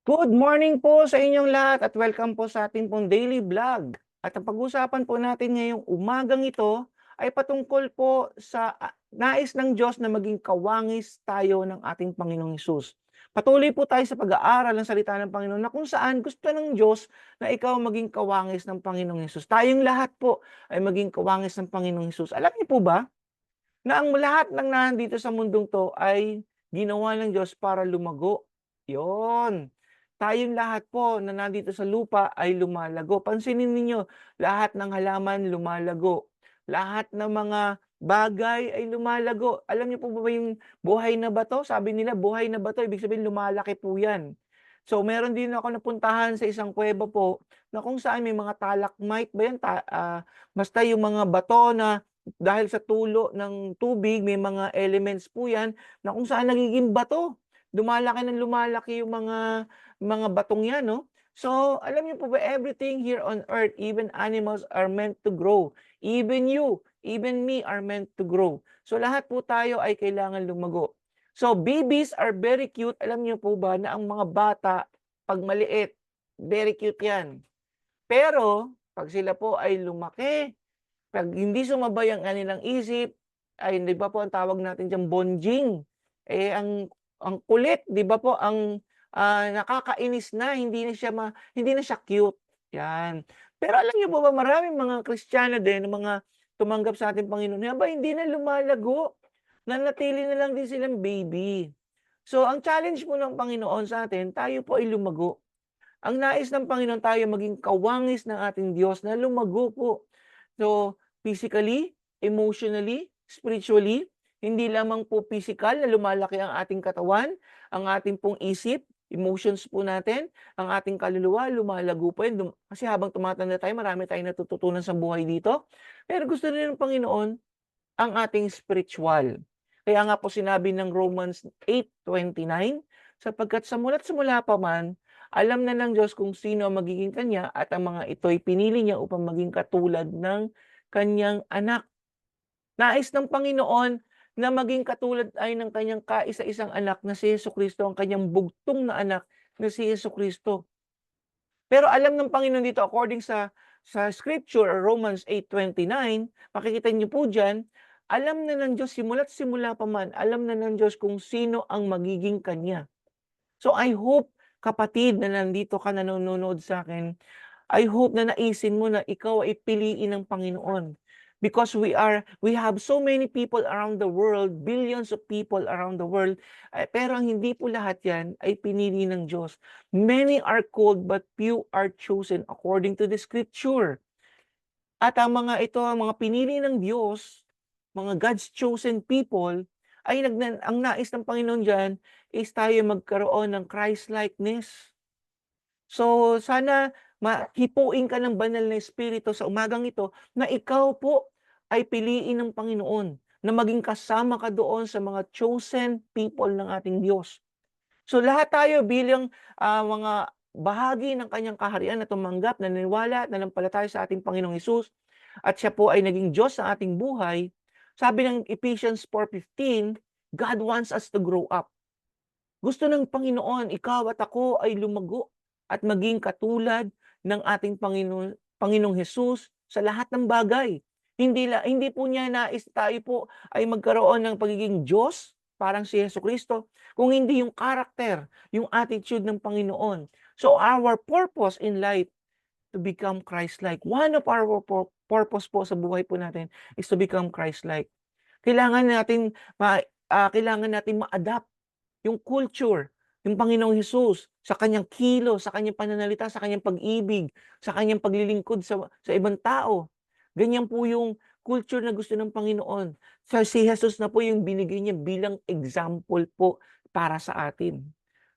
Good morning po sa inyong lahat at welcome po sa ating pong daily vlog. At ang pag-uusapan po natin ngayong umagang ito ay patungkol po sa nais ng Diyos na maging kawangis tayo ng ating Panginoong Hesus. Patuloy po tayo sa pag-aaral ng salita ng Panginoon na kung saan gusto ng Diyos na ikaw maging kawangis ng Panginoong Hesus. Tayong lahat po ay maging kawangis ng Panginoong Hesus. Alam niyo po ba na ang lahat ng nandito sa mundong to ay ginawa ng Diyos para lumago? Yon. Tayong lahat po na nandito sa lupa ay lumalago. Pansinin ninyo, lahat ng halaman lumalago. Lahat ng mga bagay ay lumalago. Alam niyo po ba yung buhay na bato? Sabi nila, buhay na bato, ibig sabihin lumalaki po yan. So, meron din ako napuntahan sa isang kuweba po na kung saan may mga stalagmite ba yan? Basta yung mga bato na dahil sa tulo ng tubig, may mga elements po yan na kung saan nagiging bato. Lumalaki ng lumalaki yung mga batong yan, no? So, alam niyo po ba, everything here on earth, even animals are meant to grow. Even you, even me are meant to grow. So, lahat po tayo ay kailangan lumago. So, babies are very cute. Alam niyo po ba na ang mga bata, pag maliit, very cute yan. Pero, pag sila po ay lumaki, pag hindi sumabay ang kanilang isip, ay 'di ba po ang tawag natin diyang bonjing. Eh, ang kulit, 'di ba po, nakakainis na, hindi na siya cute, 'yan. Pero alam niyo po ba maraming mga Kristiyano din, mga tumanggap sa ating Panginoon, aba hindi na lumalago, nanatili na lang din silang baby. So, ang challenge po ng Panginoon sa atin, tayo po ay lumago. Ang nais ng Panginoon tayo maging kawangis ng ating Diyos na lumago po. So, physically, emotionally, spiritually, hindi lamang po physical na lumalaki ang ating katawan, ang ating pong isip, emotions po natin, ang ating kaluluwa, lumalago po yun. Kasi habang tumatanda tayo, marami tayong natututunan sa buhay dito. Pero gusto rin ng Panginoon ang ating spiritual. Kaya nga po sinabi ng Romans 8:29, sapagkat sa mula't simula pa man, alam na ng Diyos kung sino ang magiging kanya at ang mga ito'y pinili niya upang maging katulad ng kanyang anak. Nais ng Panginoon na maging katulad ay ng kanyang kaisa-isang anak na si Jesucristo, ang kanyang bugtong na anak na si Jesucristo. Pero alam ng Panginoon dito according sa scripture or Romans 8:29, makikita niyo po diyan, alam na ng Diyos simula't simula pa man, alam na ng Diyos kung sino ang magiging kanya. So I hope kapatid na nandito ka nanonood sa akin, I hope na naisin mo na ikaw ay piliin ng Panginoon. Because we have so many people around the world, billions of people around the world, pero ang hindi po lahat yan ay pinili ng Diyos. Many are called but few are chosen according to the scripture. At ang mga ito, ang mga pinili ng Diyos, mga God's chosen people, ay ang nais ng Panginoon diyan is tayo magkaroon ng Christ-likeness. So, sana hipuin ka ng banal na espiritu sa umagang ito na ikaw po ay piliin ng Panginoon na maging kasama ka doon sa mga chosen people ng ating Diyos. So, lahat tayo bilang mga bahagi ng kanyang kaharian na tumanggap, naniniwala, nanampalataya sa ating Panginoong Hesus at siya po ay naging Diyos sa ating buhay. Sabi ng Ephesians 4:15, God wants us to grow up. Gusto ng Panginoon, ikaw at ako ay lumago at maging katulad ng ating Panginoong Hesus sa lahat ng bagay. Hindi po niya nais tayo po ay magkaroon ng pagiging Diyos, parang si Jesucristo, kung hindi yung karakter, yung attitude ng Panginoon. So our purpose in life to become Christ-like. One of our purpose po sa buhay po natin is to become Christ-like. Kailangan natin ma-adapt yung culture, yung Panginoong Hesus sa kanyang kilos, sa kanyang pananalita, sa kanyang pag-ibig, sa kanyang paglilingkod sa ibang tao. Ganyan po yung culture na gusto ng Panginoon. So, si Jesus na po yung binigay niya bilang example po para sa atin.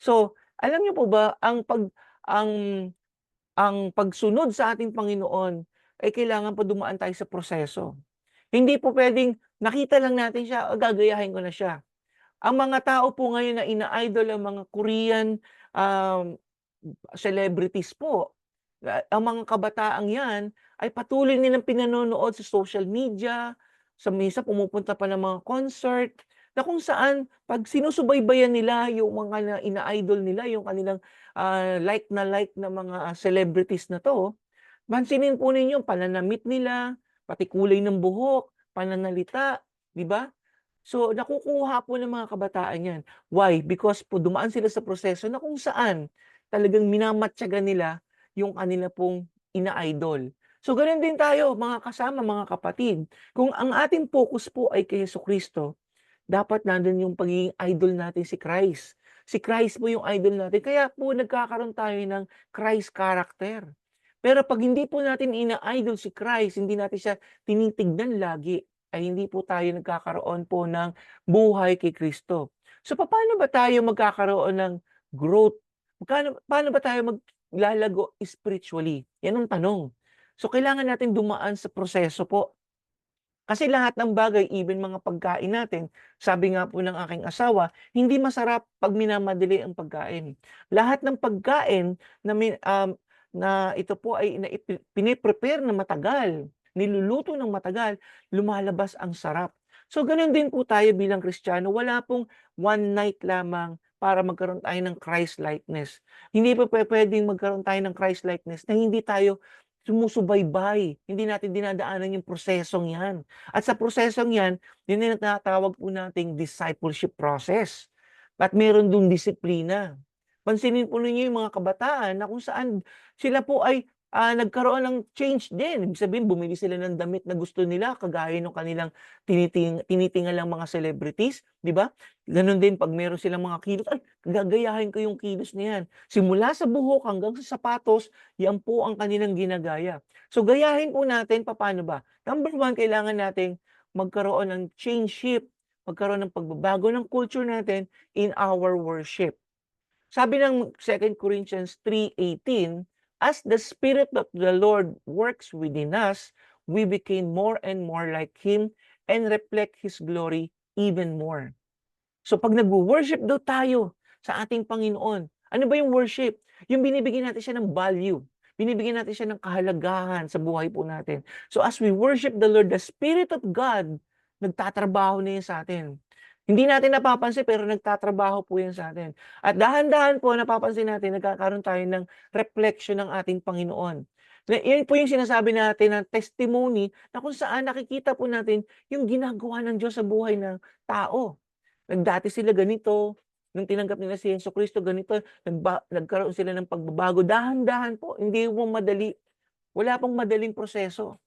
So, alam niyo po ba ang pagsunod sa ating Panginoon ay kailangan po dumaan tayo sa proseso. Hindi po puwedeng nakita lang natin siya, o gagayahin ko na siya. Ang mga tao po ngayon na ina-idol ang mga Korean, um, celebrities po, ang mga kabataang 'yan ay patuloy nilang pinanonood sa social media, minsan pumupunta pa ng mga concert. na kung saan 'pag sinusubaybayan nila yung mga ina-idol nila, yung kanilang, like na mga celebrities na 'to, pansinin po ninyo pananamit nila, pati kulay ng buhok, pananalita, 'di ba? So, nakukuha po ng mga kabataan 'yan. Why? Because po dumaan sila sa proseso na kung saan talagang minamatyagan nila yung kanila pong ina-idol. So, gano'n din tayo mga kasama, mga kapatid. Kung ang ating focus po ay kay Jesucristo, dapat nandun yung pagiging idol natin si Christ. Si Christ po yung idol natin. Kaya po nagkakaroon tayo ng Christ character. Pero 'pag hindi po natin ina-idol si Christ, hindi natin siya tinitignan lagi, ay hindi po tayo nagkakaroon po ng buhay kay Kristo. So papaano ba tayo magkakaroon ng growth? Paano ba tayo maglalago spiritually? Yan ang tanong. So kailangan natin dumaan sa proseso po. Kasi lahat ng bagay, even mga pagkain natin, sabi nga po ng aking asawa, hindi masarap 'pag minamadali ang pagkain. Lahat ng pagkain na na ito po ay pine-prepare na matagal, niluluto ng matagal, lumalabas ang sarap. So gano'n din po tayo bilang Kristiyano, wala pong one night lamang para magkaroon tayo ng Christ-likeness. Hindi po pupuwedeng magkaroon tayo ng Christ-likeness na hindi tayo sumusubaybay, hindi natin dinadaanan yung prosesong 'yan. At sa prosesong 'yan, yun yung tinatawag po nating discipleship process. At meron dong disiplina. Pansinin po ninyo yung mga kabataan na kung saan sila po ay, nagkaroon ng change din. Ibig sabihin bumili sila ng damit na gusto nila kagaya nung kanilang tinitingalang mga celebrities, 'di ba? Gano'n din 'pag meron silang mga kilos, "Ay, gagayahin ko yung kilos na 'yan." Simula sa buhok hanggang sa sapatos, 'yan po ang kanilang ginagaya. So gayahin po natin, papaano ba? Number one, kailangan nating magkaroon ng change shift, magkaroon ng pagbabago ng culture natin in our worship. Sabi ng 2 Corinthians 3:18, "As the Spirit of the Lord works within us, we became more and more like Him and reflect His glory even more." So 'pag nagwo-worship daw tayo sa ating Panginoon, ano ba yung worship? Yung binibigyan natin siya ng value, binibigyan natin siya ng kahalagahan sa buhay po natin. So as we worship the Lord, the Spirit of God, nagtatrabaho na yan sa atin. Hindi natin napapansin pero nagtatrabaho po yan sa atin. At dahan-dahan po napapansin natin nagkakaroon tayo ng reflection ng ating Panginoon. Yan po yung sinasabi natin ng testimony na kung saan nakikita po natin yung ginagawa ng Diyos sa buhay ng tao. Dati sila ganito, nung tinanggap nila si Jesucristo ganito, nagkaroon sila ng pagbabago, dahan-dahan po, hindi po madali. Wala pong madaling proseso.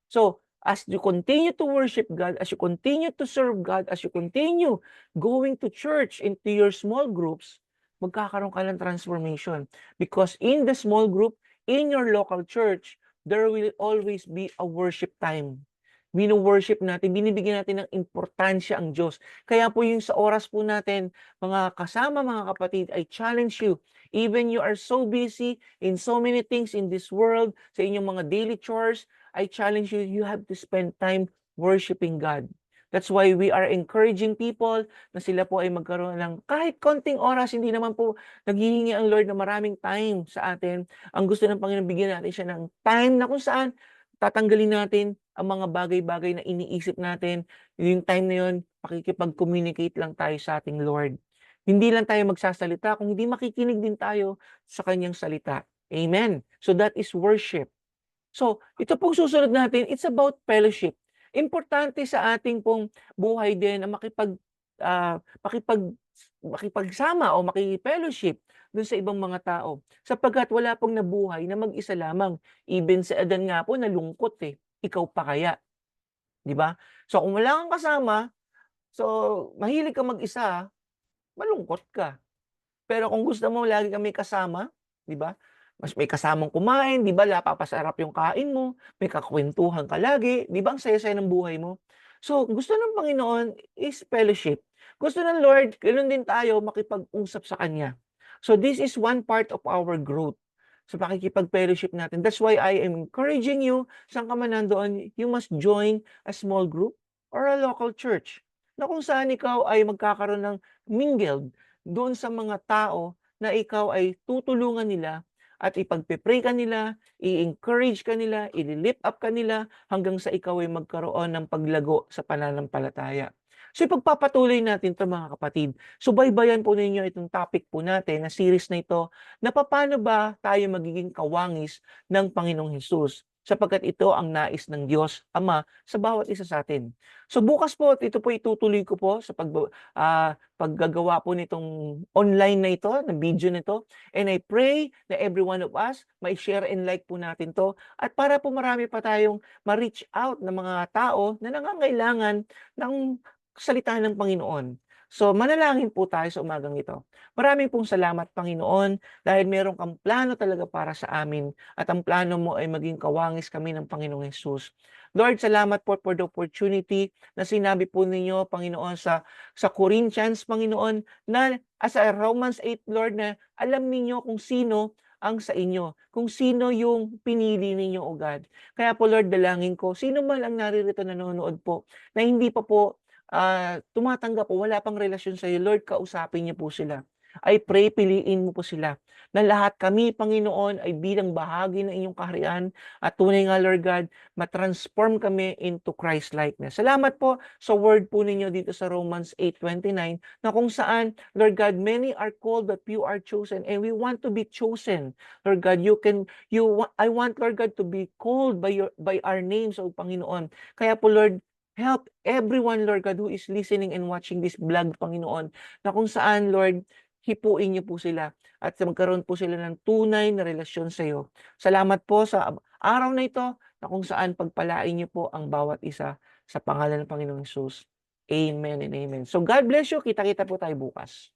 So, as you continue to worship God, as you continue to serve God, as you continue going to church, into your small groups, magkakaroon ka ng transformation. Because in the small group, in your local church, there will always be a worship time. Wino-worship natin, binibigyan natin ng importansya ang Diyos. Kaya po yung sa oras po natin, mga kasama, mga kapatid, I challenge you, even you are so busy in so many things in this world, sa inyong mga daily chores, I challenge you, you have to spend time worshiping God. That's why we are encouraging people na sila po ay magkaroon ng kahit konting oras, hindi naman po naghihingi ang Lord na maraming time sa atin. Ang gusto ng Panginoon, bigyan natin siya ng time na kung saan tatanggalin natin ang mga bagay-bagay na iniisip natin. Yung time na yun, pakikipag-communicate lang tayo sa ating Lord. Hindi lang tayo magsasalita, kung hindi makikinig din tayo sa kanyang salita. Amen. So that is worship. So, ito pong susunod natin, it's about fellowship. Importante sa ating pong buhay din na ah, makipag makipagsama o maki-fellowship dun sa ibang mga tao. Sapagkat wala pong nabuhay na mag-isa lamang. Even si Adan nga po nalungkot eh. Ikaw pa kaya, 'di ba? So kung wala kang kasama, so mahilig ka mag-isa, malungkot ka. Pero kung gusto mo lagi kang may kasama, 'di ba? Mas may kasamang kumain, 'di ba, napapasarap yung kain mo, may kakwentuhan ka lagi, 'di ba, ang saya-saya ng buhay mo. So, gusto ng Panginoon is fellowship. Gusto ng Lord, gano'n din tayo makipag-usap sa Kanya. So, this is one part of our growth sa pakikipag-fellowship natin. That's why I am encouraging you, saan ka man nandoon, you must join a small group or a local church na kung saan ikaw ay magkakaroon ng mingled doon sa mga tao na ikaw ay tutulungan nila at ipagpe-pray ka nila, i-encourage ka nila, i-lift up ka nila hanggang sa ikaw ay magkaroon ng paglago sa pananampalataya. So ipagpapatuloy natin 'to mga kapatid. Subaybayan po ninyo itong topic po natin na series na ito na papaano ba tayo magiging kawangis ng Panginoong Hesus, sapagkat ito ang nais ng Diyos Ama sa bawat isa sa atin. So bukas po ito po itutuloy ko po sa paggagawa po nitong online na ito, na video nito, and I pray na every one of us mai-share and like po natin 'to at para po marami pa tayong ma-reach out na mga tao na nangangailangan ng salita ng Panginoon. So manalangin po tayo sa umagang ito. Maraming pong salamat Panginoon dahil meron kang plano talaga para sa amin at ang plano mo ay maging kawangis kami ng Panginoong Hesus. Lord, salamat po for the opportunity na sinabi po ninyo, Panginoon, sa Corinthians, Panginoon, na as a Romans 8, Lord, na alam ninyo kung sino ang sa inyo, kung sino yung pinili ninyo, O God. Kaya po, Lord, dalangin ko, sino man ang naririto nanonood po, na hindi pa po tumatanggap o wala pang relasyon sa iyo, Lord, kausapin niyo po sila. I pray, piliin mo po sila na lahat kami, Panginoon, ay bilang bahagi ng inyong kaharian at tunay nga, Lord God, matransform kami into Christ-likeness. Salamat po sa word po ninyo dito sa Romans 8:29 na kung saan, Lord God, many are called but few are chosen and we want to be chosen. Lord God, I want, Lord God, to be called by our names, O Panginoon. Kaya po, Lord, help everyone, Lord God, who is listening and watching this vlog, Panginoon, na kung saan, Lord, hipuin niyo po sila at magkaroon po sila ng tunay na relasyon sa iyo. Salamat po sa araw na ito na kung saan pagpalain niyo po ang bawat isa sa pangalan ng Panginoong Hesus. Amen and amen. So God bless you. Kita-kita po tayo bukas.